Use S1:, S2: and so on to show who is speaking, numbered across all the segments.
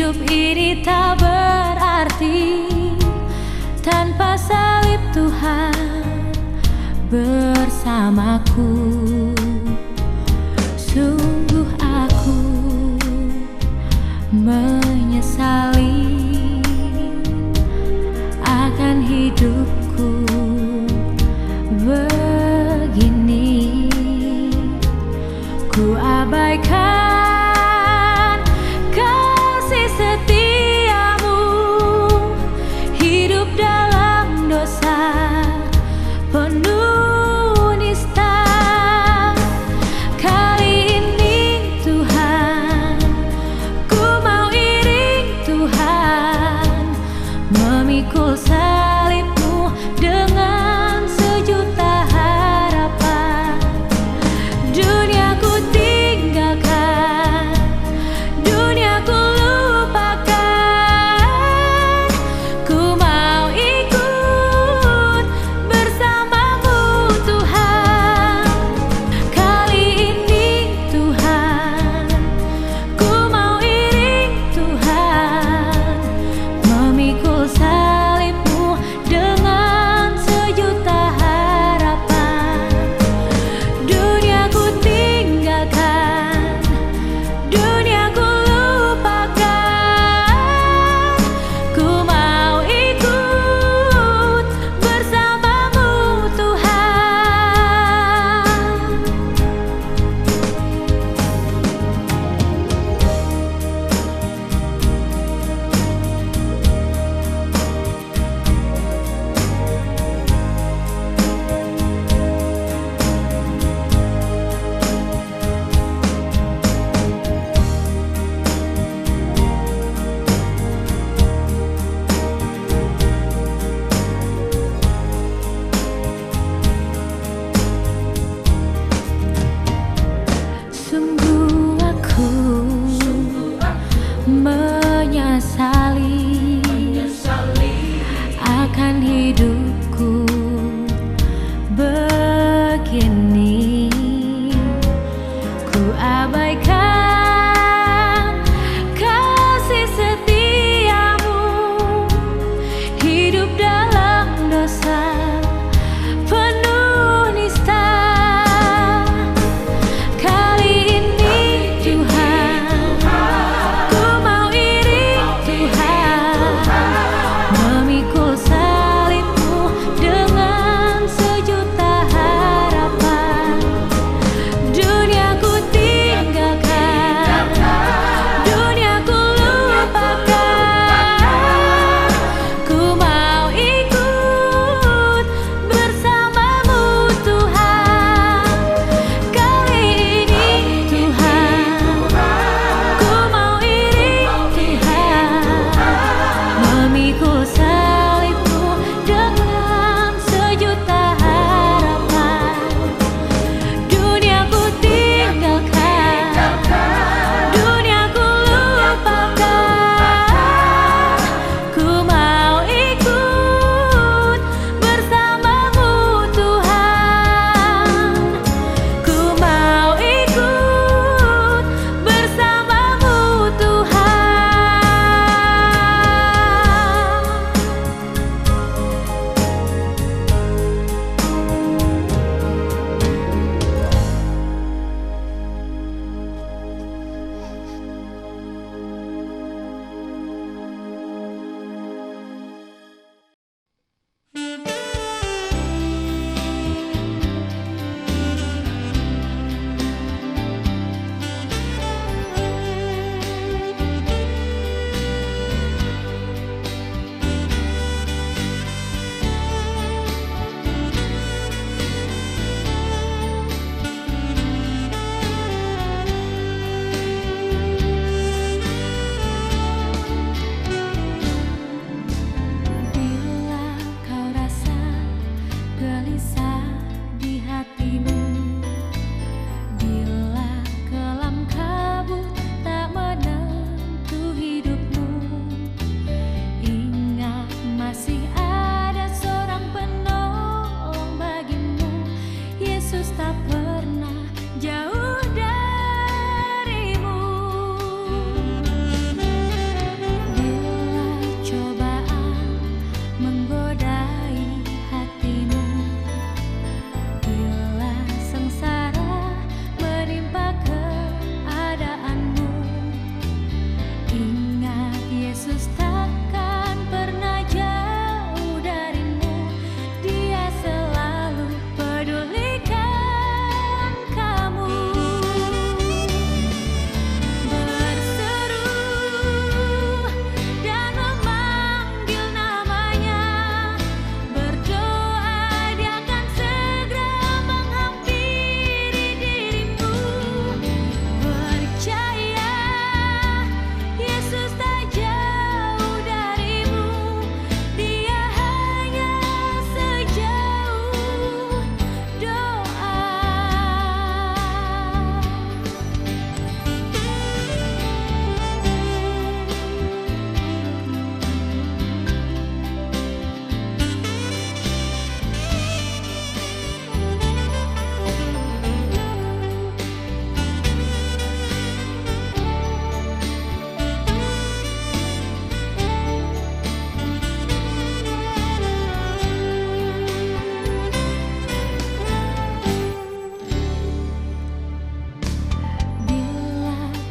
S1: Hidup ini tak berarti tanpa salib Tuhan bersamaku. Sungguh aku menyesali akan hidupku begini. Ku abaikan kasih setiamu, hidup dalam dosa penuh nista.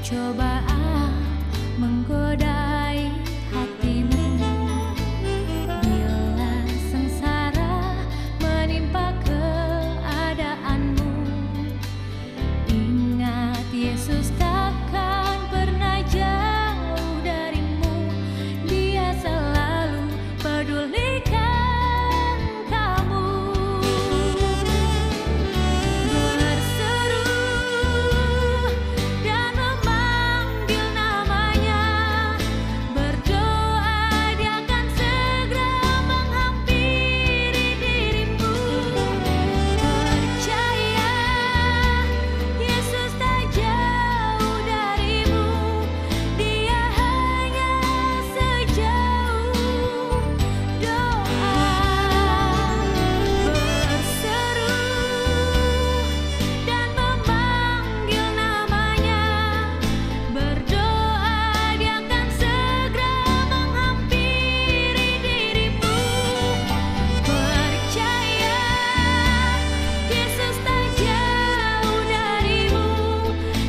S1: cobaan menggodai hatimu. Bila sengsara menimpa keadaanmu, ingat Yesus takkan pernah jauh darimu. Dia selalu pedulikan kamu. Berseru dan memanggil namanya, berdoa dia akan segera menghampiri dirimu. Percaya Yesus tak jauh darimu, dia hanya sejauh doa. Berseru dan memanggil namanya, berdoa dia akan segera menghampiri dirimu. Percaya Yesus tak jauh darimu,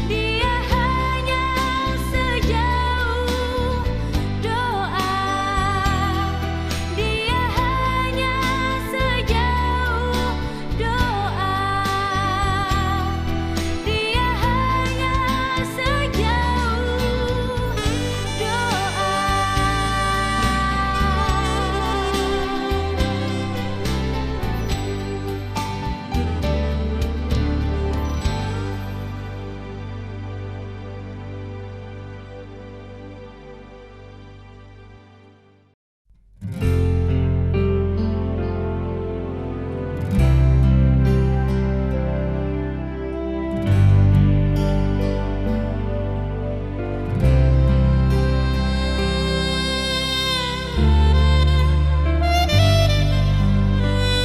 S1: dia hanya sejauh doa. Dia hanya sejauh doa. Dia hanya sejauh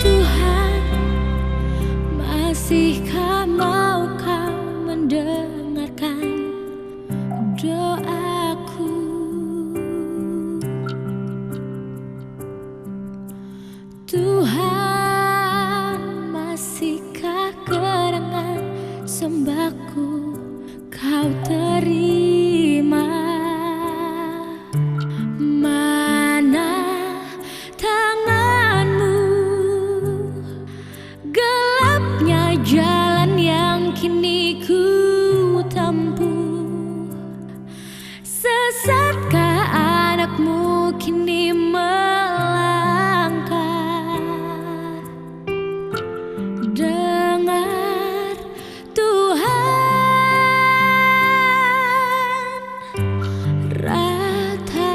S1: Tuhan, masihkah mau Kau mendengarkan doaku? Tuhan, masihkah kerengan sembahku Kau terima? Mana tanganmu? Gelapnya jalan yang kini ku tempuh. Sesatkah anakmu kini melangkah? Dengar Tuhan ratapanku.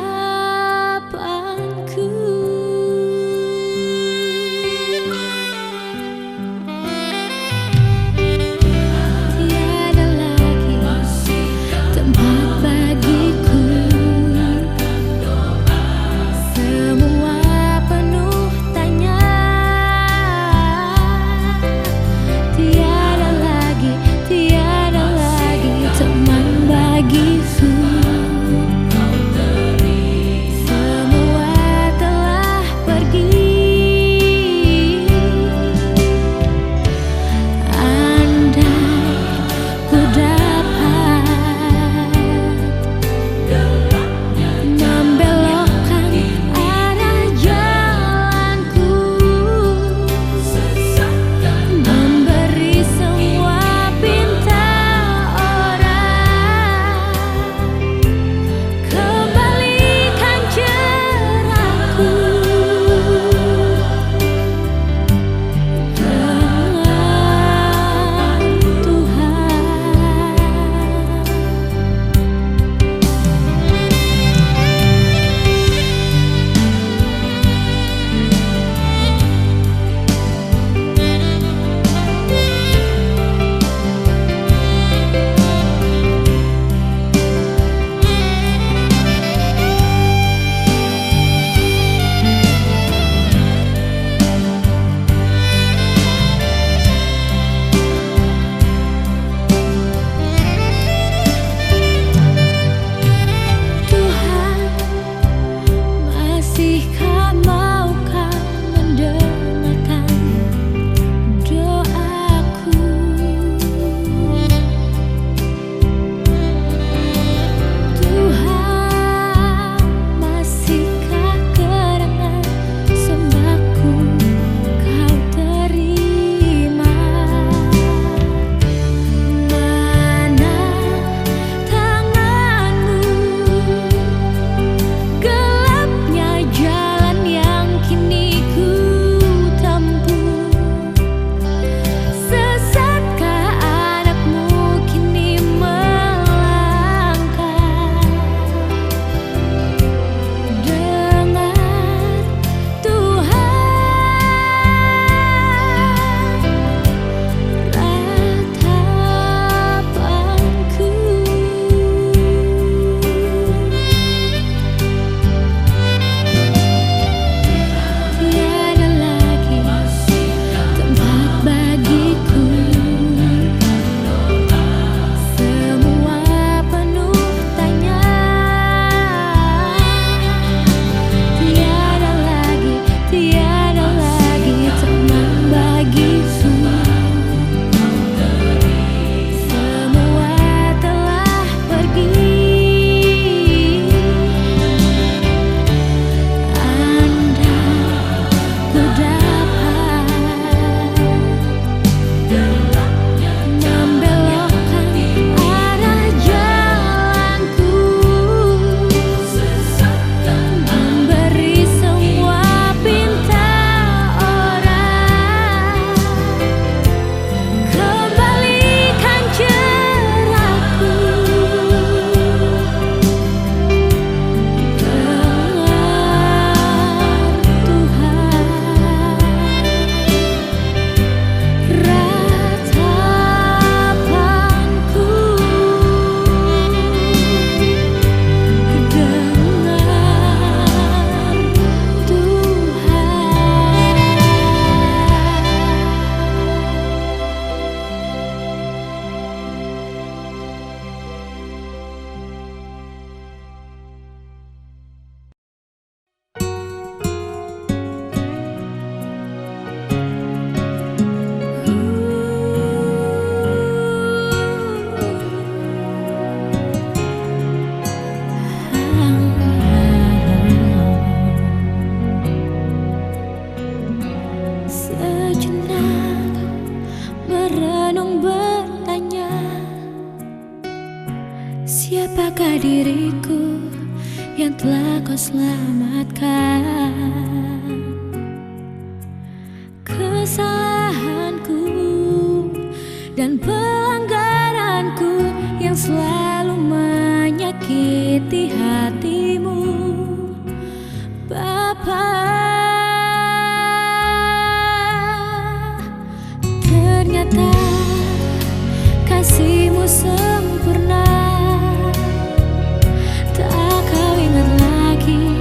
S1: Tiada lagi tempat bagiku, semua penuh tanya. Tiada lagi teman bagiku, semua telah pergi. Andai ku dapat membelokkan arah jalanku, memberi semua pinta orang, Siapakah diriku yang telah kau selamatkan? Kesalahanku dan pelanggaranku yang selalu menyakiti hatimu, Bapa. Ternyata kasih-Mu sempurna, tak kau ingat lagi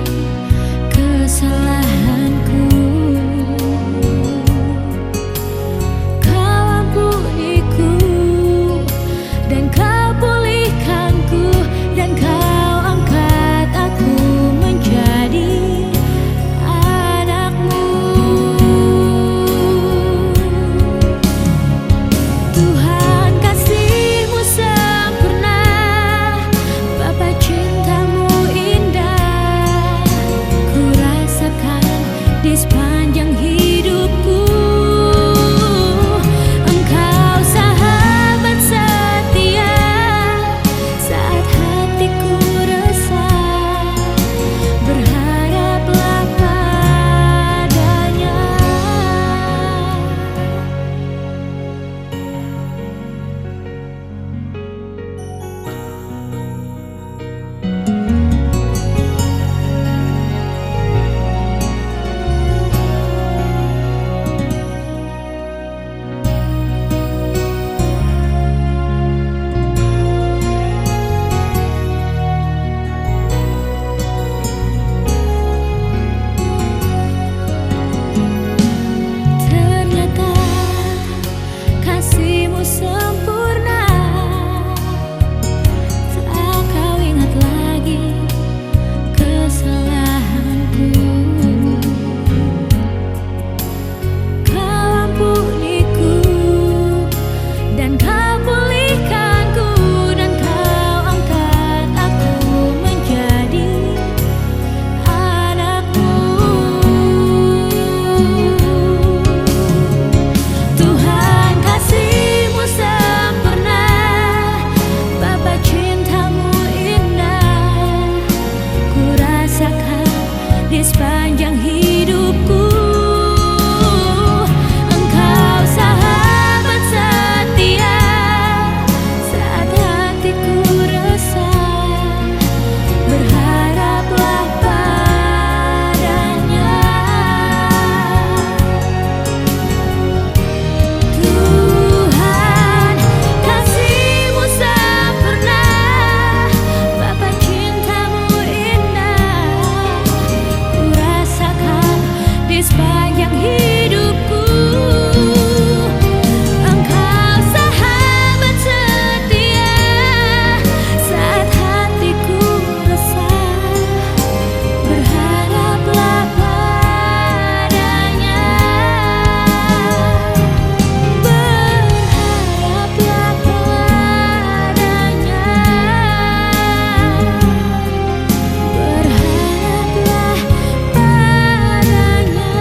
S1: kesalahanku. Kau ampuniku dan kau pulihkanku, dan kau angkat aku menjadi anak-Mu. Tuhan, kasih-Mu sempurna, Bapa, cinta-Mu indah, ku rasakan di sepanjang hidupku. Engkau sahabat setia saat hatiku resah, berharaplah padanya. Ternyata kasih-Mu sempurna, tak kau ingat lagi kesalahanku. Kau ampuniku dan kau pulihkanku, dan kau angkat aku menjadi anak-Mu. Tuhan, kasih-Mu sempurna, Bapa, cinta-Mu indah, ku rasakan di sepanjang hidupku. Engkau sahabat setia saat hatiku resah, berharaplah padanya. Tuhan, kasih-Mu sempurna, Bapa, cinta-Mu indah, ku rasakan di sepanjang hidupku. Engkau sahabat setia saat hatiku resah, berharaplah padanya. Berharaplah padanya. Berharaplah padanya.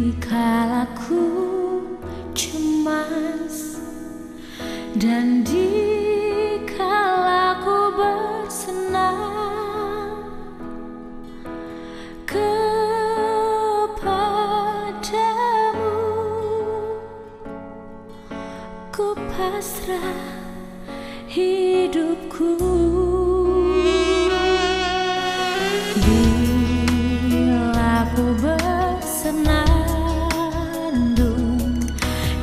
S1: Dikala ku cemas dan dikala ku bersenang, kepadamu ku pasrah hidupku. Bila ku bersenandung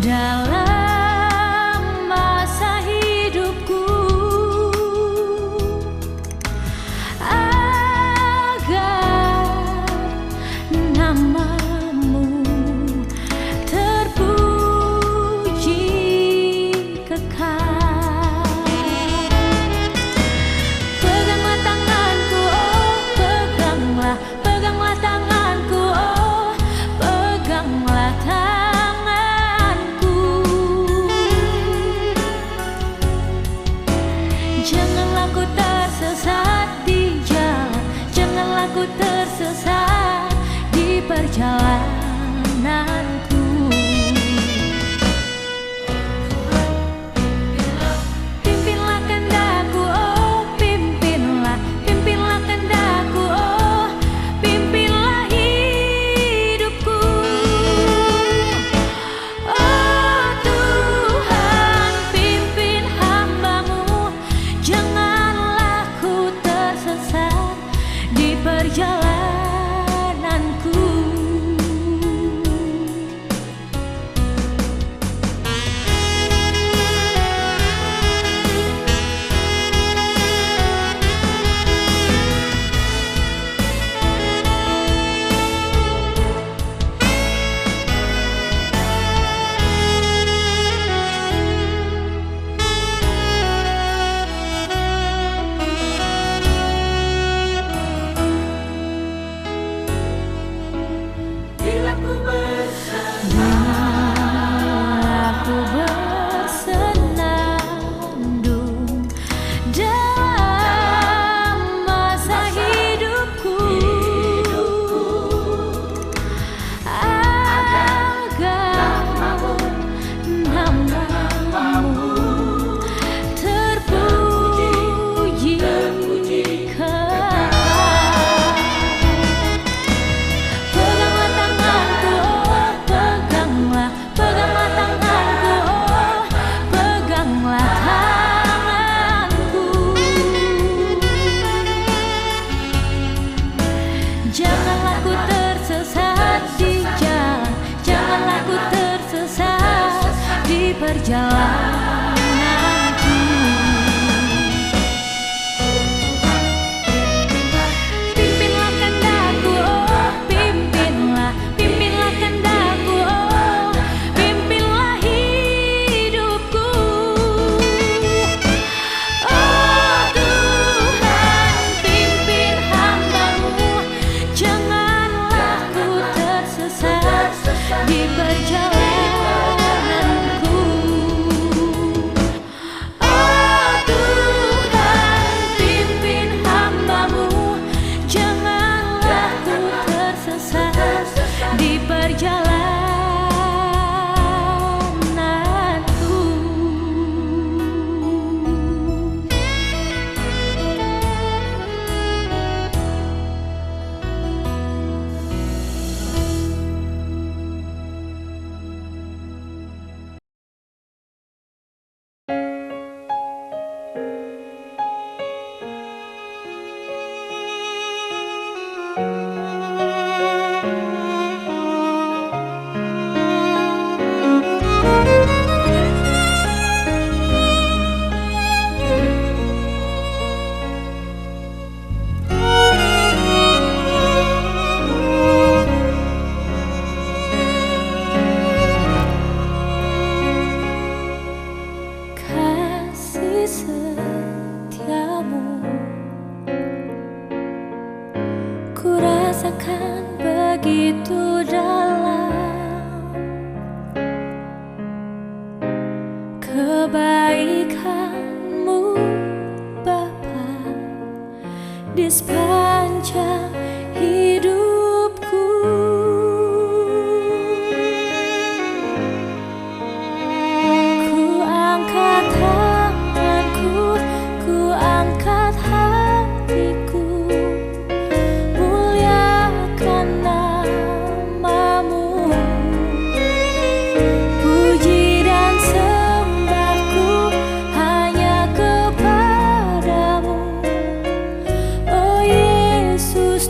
S1: dalam masa hidupku, kasih setiamu. Ku rasakan begitu dalam kebaikan-Mu Bapa di sepanjang hidupku. Ku angkat tanganku, ku angkat hatiku, muliakan nama-Mu. Puji dan sembahku hanya kepadamu, oh Yesus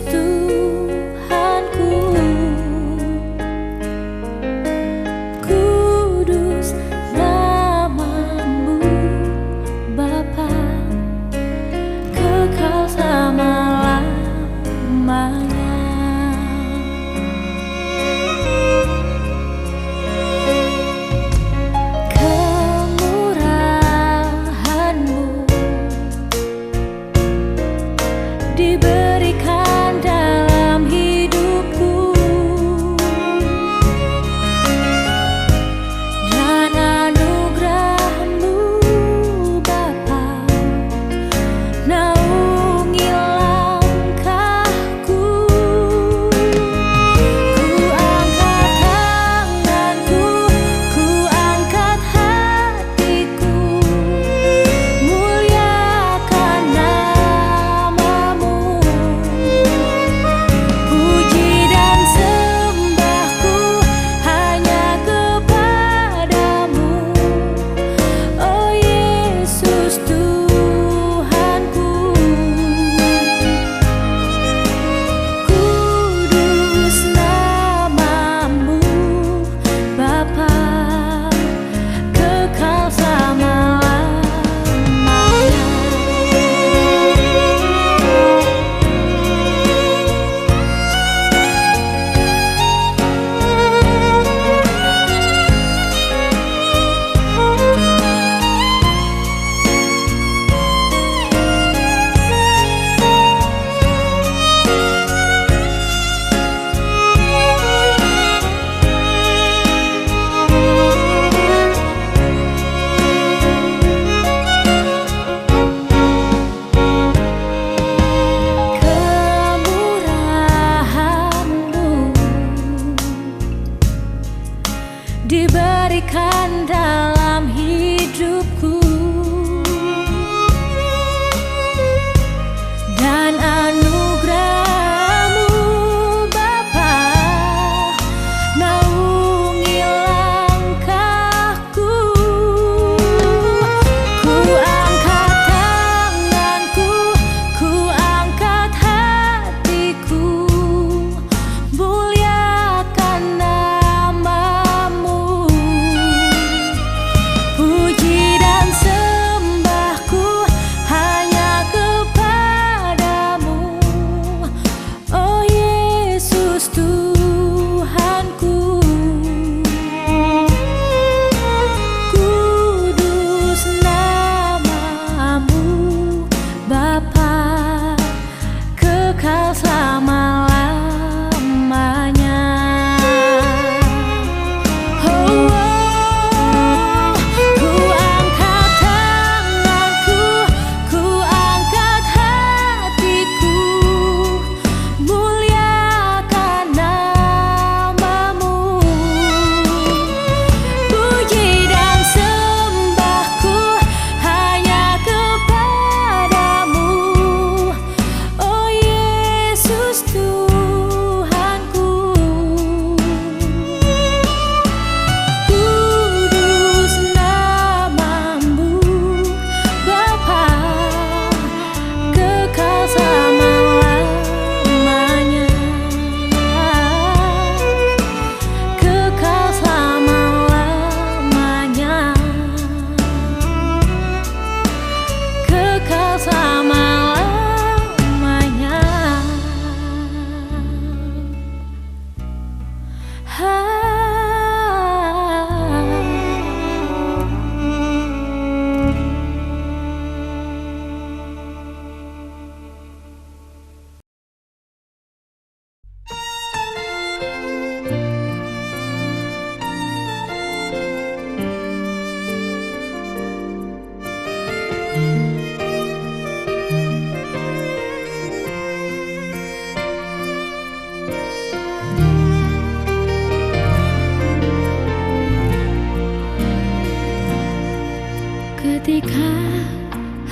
S1: Ketika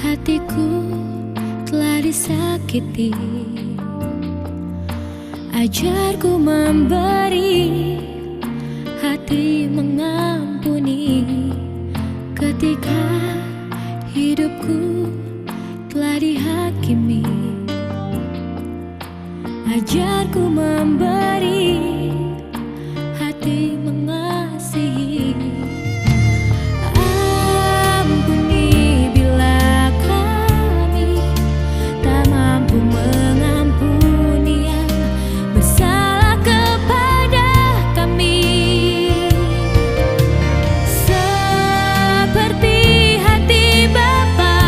S1: hatiku telah disakiti, ajarku memberi, hati mengampuni. Ketika hidupku telah dihakimi, ajarku memberi, hati mengasihi. Ampuni bila kami tak mampu mengampuni yang bersalah kepada kami, seperti hati Bapa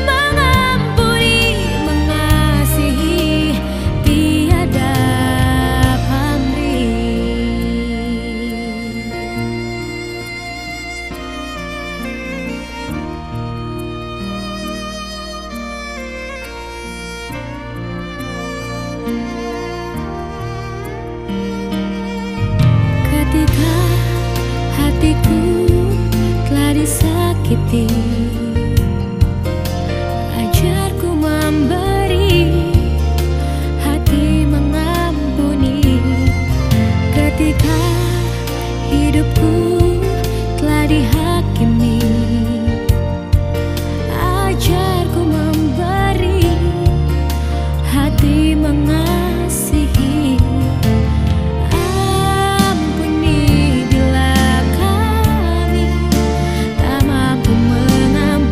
S1: mengampuni, mengasihi, tiada pamrih. Ketika hatiku telah disakiti, ajarku memberi, hati mengampuni. Ketika hidupku telah dihakimi, ajarku memberi, hati mengasihi. Ampuni bila kami tak mampu mengampuni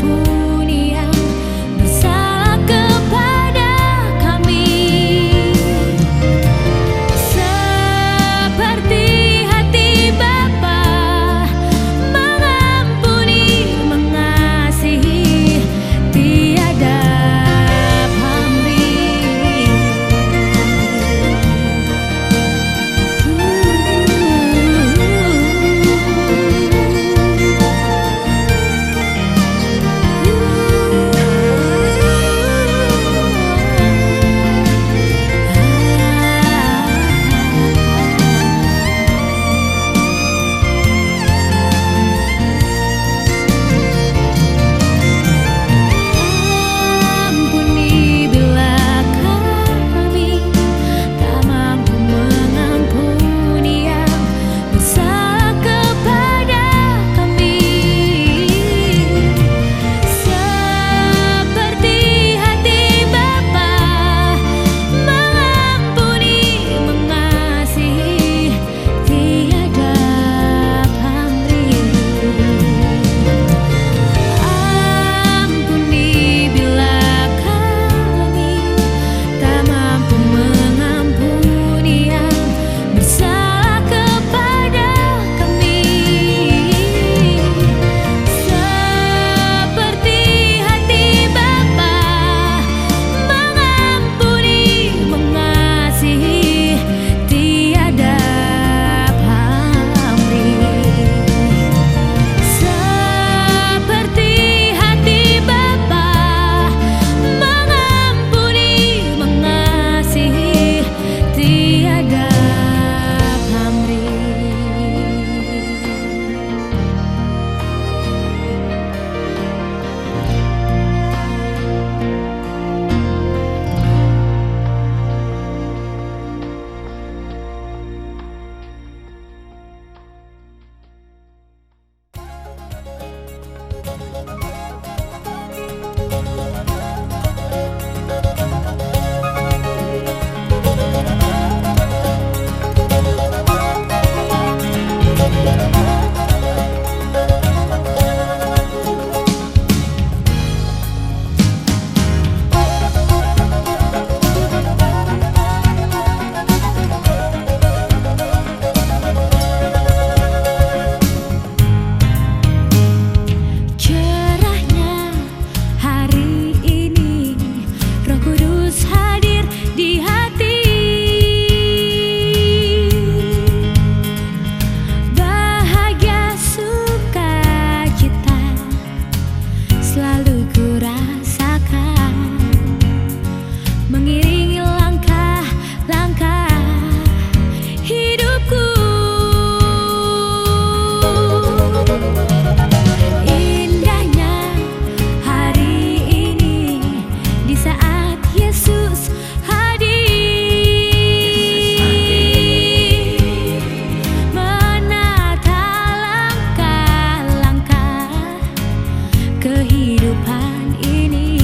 S1: kehidupan ini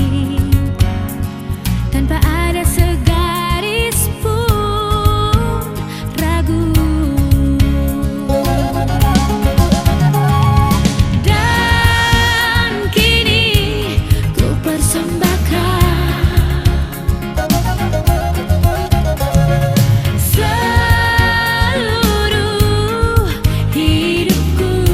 S1: tanpa ada segaris pun ragu. Dan kini ku persembahkan seluruh hidupku.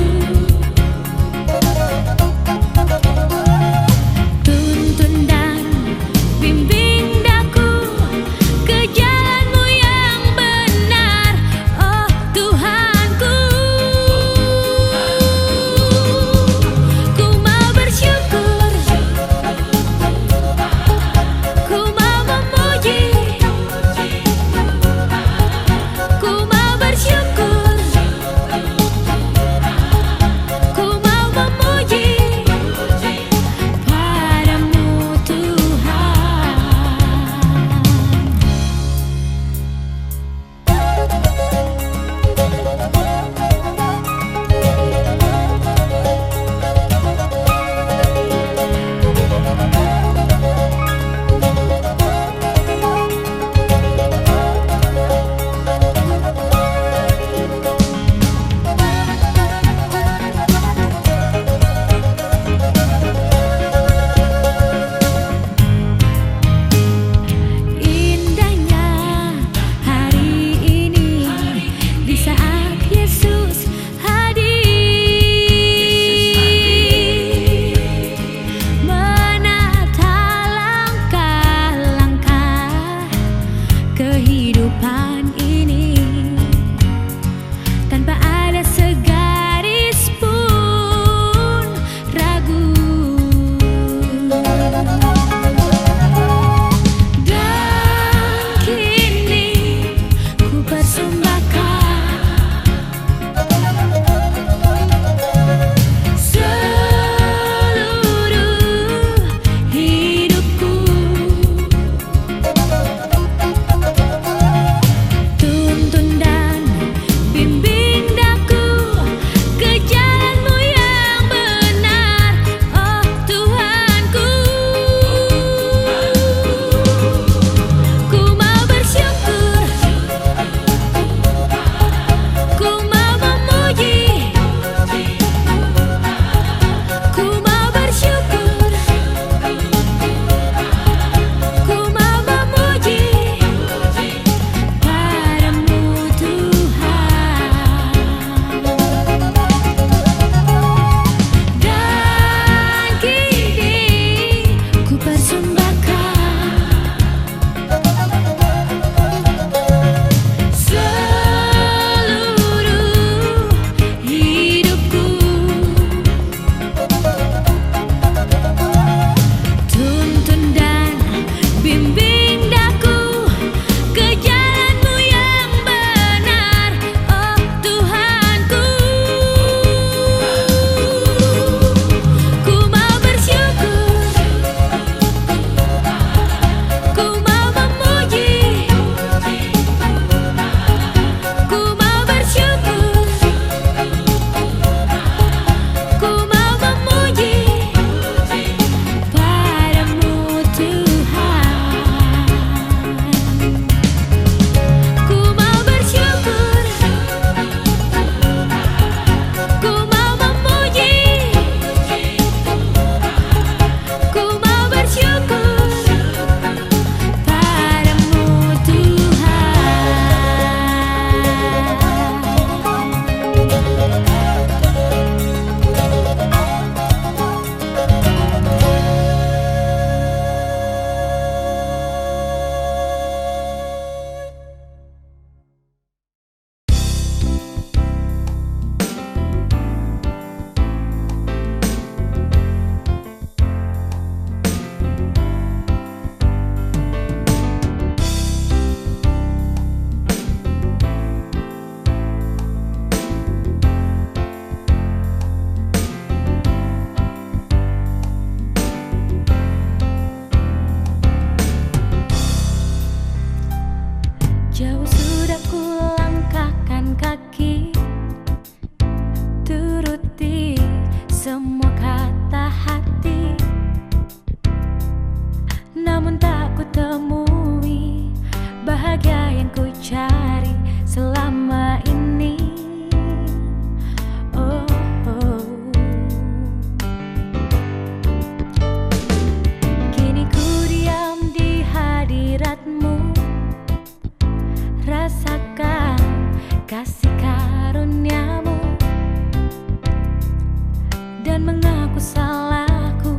S1: salahku,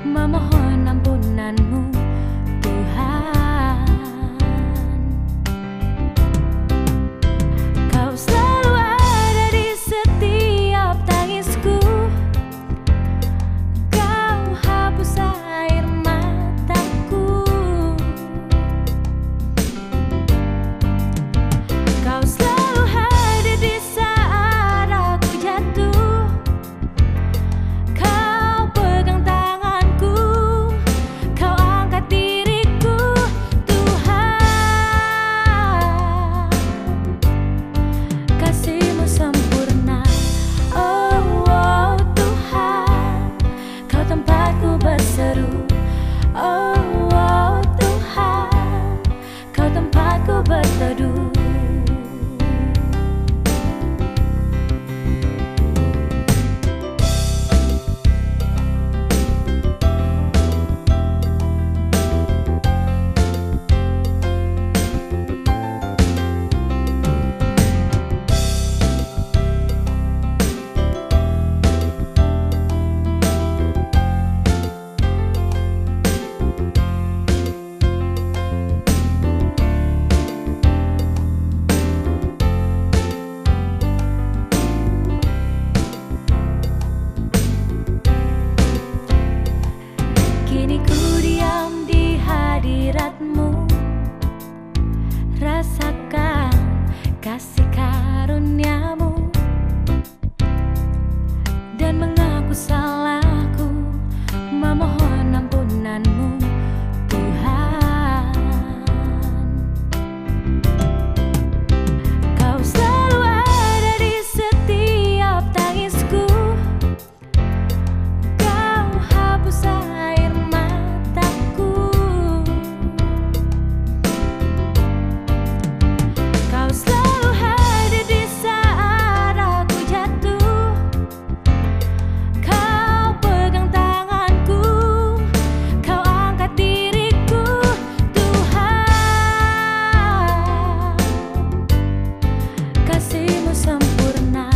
S1: memohon ampunan-Mu Tuhan. Kau selalu ada di setiap tangisku, Kau hapus air mataku. Kau selalu hadir di saat aku jatuh, Kau pegang tanganku, Kau angkat diriku Tuhan. Kasih-Mu sempurna, oh, oh Tuhan. Kau tempatku berseru, oh, oh Tuhan. Kau tempatku berteduh. Kini ku diam di hadirat-Mu, rasakan kasih karunia-Mu, dan mengaku salahku, memohon ampunan-Mu Tuhan. Kau selalu ada di setiap tangisku, Kau hapus air mataku. Kau selalu hadir di saat aku jatuh, Kau pegang tanganku, Kau angkat diriku Tuhan. Kasih-Mu sempurna,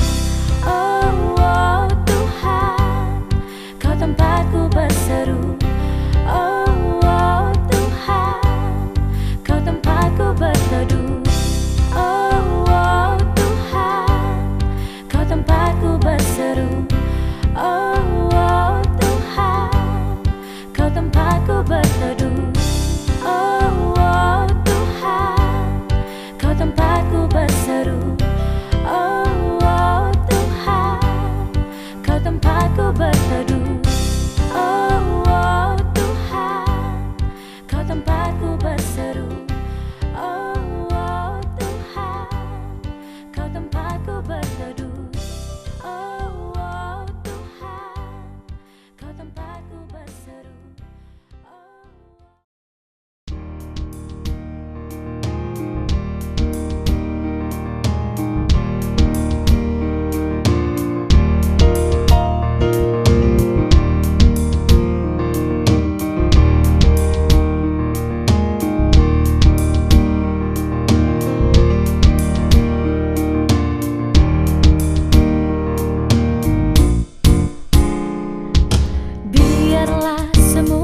S1: oh, oh Tuhan. Kau tempatku berseru, oh, oh Tuhan. Kau tempatku berteduh, oh, oh Tuhan. Kau tempatku berseru, oh, oh Tuhan. Kau tempatku berteduh, oh, oh Tuhan. Kau tempatku berseru, oh, oh Tuhan. Kau tempatku berteduh, oh, oh Tuhan. Kau tempatku berseru, oh, oh Tuhan. Kau tempatku berteduh, oh, oh Tuhan. Kau tempatku berseru, oh. Biarlah semua